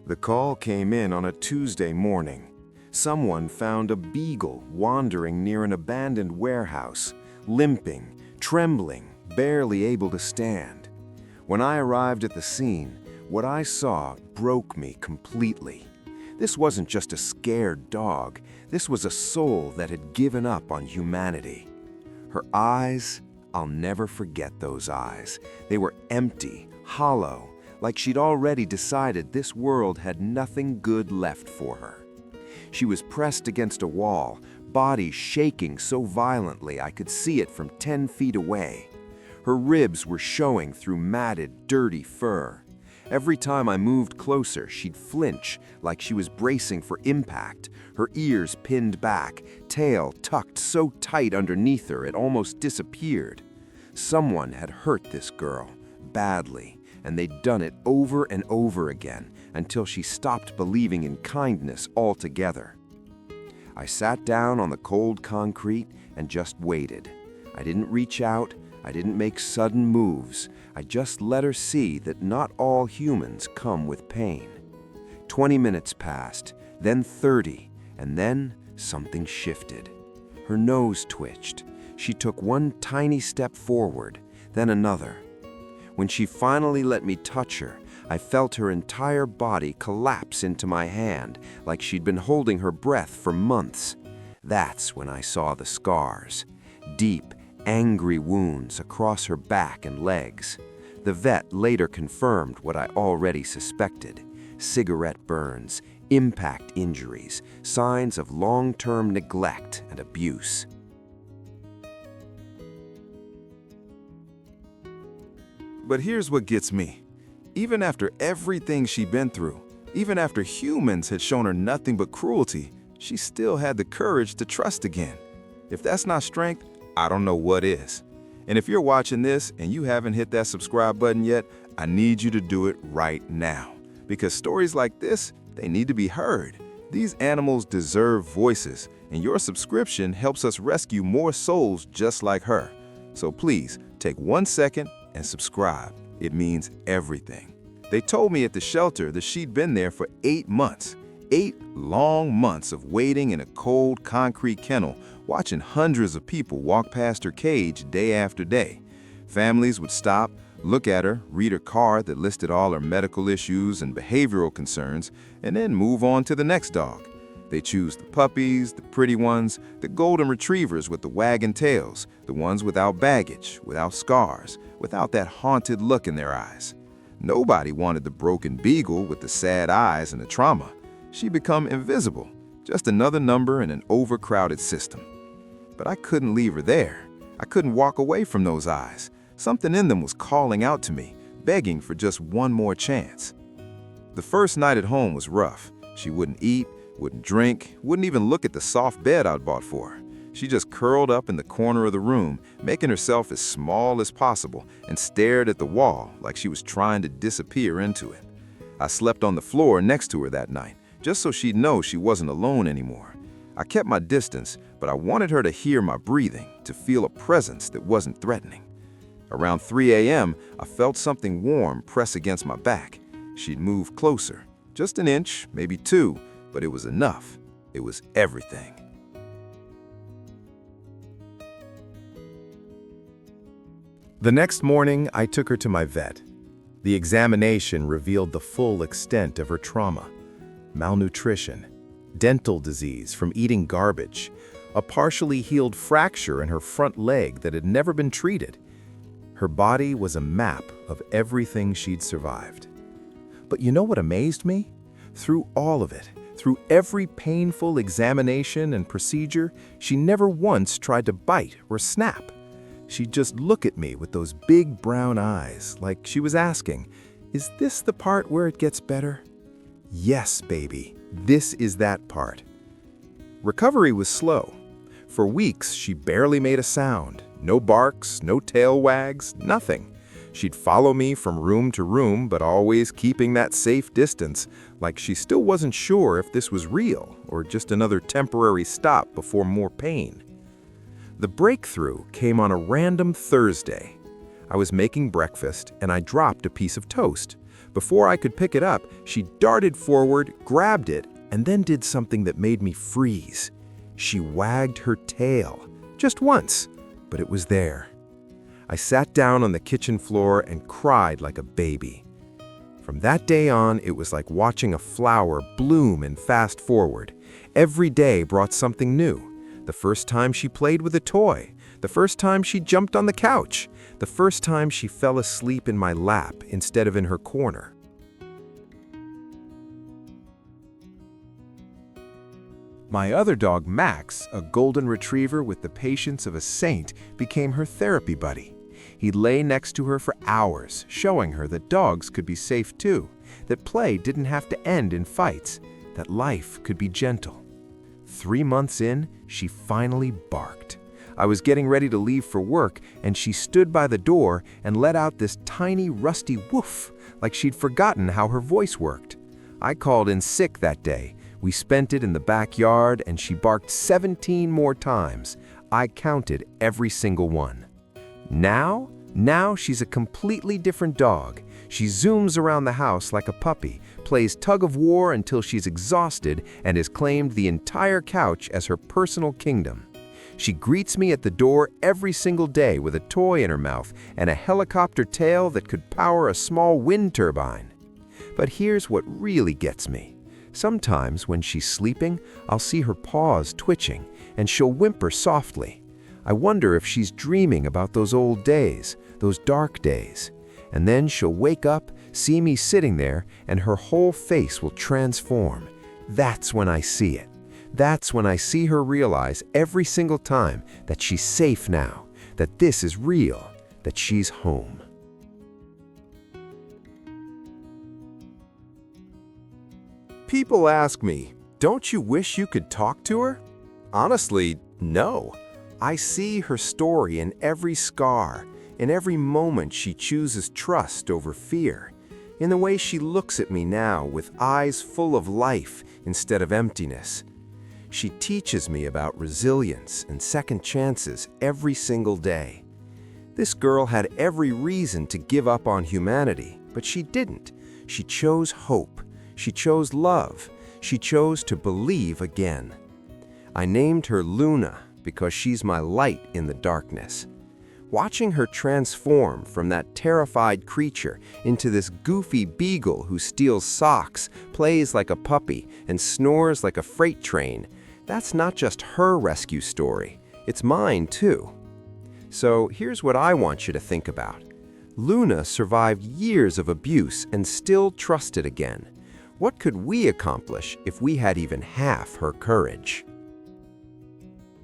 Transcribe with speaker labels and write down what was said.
Speaker 1: The call came in on a Tuesday morning. Someone found a beagle wandering near an abandoned warehouse, limping, trembling, barely able to stand. When I arrived at the scene, what I saw broke me completely. This wasn't just a scared dog. This was a soul that had given up on humanity. Her eyes, I'll never forget those eyes. They were empty, hollow, like she'd already decided this world had nothing good left for her. She was pressed against a wall, body shaking so violently I could see it from 10 feet away. Her ribs were showing through matted, dirty fur. Every time I moved closer, she'd flinch like she was bracing for impact, her ears pinned back, tail tucked so tight underneath her it almost disappeared. Someone had hurt this girl, badly, and they'd done it over and over again until she stopped believing in kindness altogether. I sat down on the cold concrete and just waited. I didn't reach out, I didn't make sudden moves. I just let her see that not all humans come with pain. 20 minutes passed, then 30, and then something shifted. Her nose twitched. She took one tiny step forward, then another. When she finally let me touch her, I felt her entire body collapse into my hand like she'd been holding her breath for months. That's when I saw the scars. Deep, angry wounds across her back and legs. The vet later confirmed what I already suspected. Cigarette burns, impact injuries, signs of long-term neglect and abuse.
Speaker 2: But here's what gets me. Even after everything she'd been through, even after humans had shown her nothing but cruelty, she still had the courage to trust again. If that's not strength, I don't know what is. And if you're watching this and you haven't hit that subscribe button yet, I need you to do it right now. Because stories like this, they need to be heard. These animals deserve voices, and your subscription helps us rescue more souls just like her. So please, take 1 second and subscribe. It means everything. They told me at the shelter that she'd been there for 8 months. 8 long months of waiting in a cold concrete kennel, watching hundreds of people walk past her cage day after day. Families would stop, look at her, read her card that listed all her medical issues and behavioral concerns, and then move on to the next dog. They choose the puppies, the pretty ones, the golden retrievers with the wagging tails, the ones without baggage, without scars, without that haunted look in their eyes. Nobody wanted the broken beagle with the sad eyes and the trauma. She'd become invisible, just another number in an overcrowded system. But I couldn't leave her there. I couldn't walk away from those eyes. Something in them was calling out to me, begging for just one more chance. The first night at home was rough. She wouldn't eat, wouldn't drink, wouldn't even look at the soft bed I'd bought for her. She just curled up in the corner of the room, making herself as small as possible, and stared at the wall like she was trying to disappear into it. I slept on the floor next to her that night, just so she'd know she wasn't alone anymore. I kept my distance, but I wanted her to hear my breathing, to feel a presence that wasn't threatening. Around 3 a.m., I felt something warm press against my back. She'd moved closer, just an inch, maybe 2, but it was enough. It was everything. The next morning, I took her to my vet. The examination revealed the full extent of her trauma. Malnutrition, dental disease from eating garbage, a partially healed fracture in her front leg that had never been treated. Her body was a map of everything she'd survived. But you know what amazed me? Through all of it, through every painful examination and procedure, she never once tried to bite or snap. She'd just look at me with those big brown eyes, like she was asking, "Is this the part where it gets better?" Yes, baby, this is that part. Recovery was slow. For weeks, she barely made a sound. No barks, no tail wags, nothing. She'd follow me from room to room, but always keeping that safe distance, like she still wasn't sure if this was real or just another temporary stop before more pain. The breakthrough came on a random Thursday. I was making breakfast and I dropped a piece of toast. Before I could pick it up, she darted forward, grabbed it, and then did something that made me freeze. She wagged her tail, just once, but it was there. I sat down on the kitchen floor and cried like a baby. From that day on, it was like watching a flower bloom and fast forward. Every day brought something new. The first time she played with a toy, the first time she jumped on the couch, the first time she fell asleep in my lap instead of in her corner. My other dog, Max, a golden retriever with the patience of a saint, became her therapy buddy. He'd lay next to her for hours, showing her that dogs could be safe too, that play didn't have to end in fights, that life could be gentle. 3 months in, she finally barked. I was getting ready to leave for work, and she stood by the door and let out this tiny, rusty woof, like she'd forgotten how her voice worked. I called in sick that day. We spent it in the backyard, and she barked 17 more times. I counted every single one. Now she's a completely different dog. She zooms around the house like a puppy, plays tug-of-war until she's exhausted, and has claimed the entire couch as her personal kingdom. She greets me at the door every single day with a toy in her mouth and a helicopter tail that could power a small wind turbine. But here's what really gets me. Sometimes when she's sleeping, I'll see her paws twitching, and she'll whimper softly. I wonder if she's dreaming about those old days, those dark days. And then she'll wake up, see me sitting there, and her whole face will transform. That's when I see it. That's when I see her realize every single time that she's safe now, that this is real, that she's home. People ask me, don't you wish you could talk to her? Honestly, no. I see her story in every scar, in every moment she chooses trust over fear, in the way she looks at me now with eyes full of life instead of emptiness. She teaches me about resilience and second chances every single day. This girl had every reason to give up on humanity, but she didn't. She chose hope. She chose love. She chose to believe again. I named her Luna because she's my light in the darkness. Watching her transform from that terrified creature into this goofy beagle who steals socks, plays like a puppy, and snores like a freight train, that's not just her rescue story, it's mine too. So here's what I want you to think about. Luna survived years of abuse and still trusted again. What could we accomplish if we had even half her courage?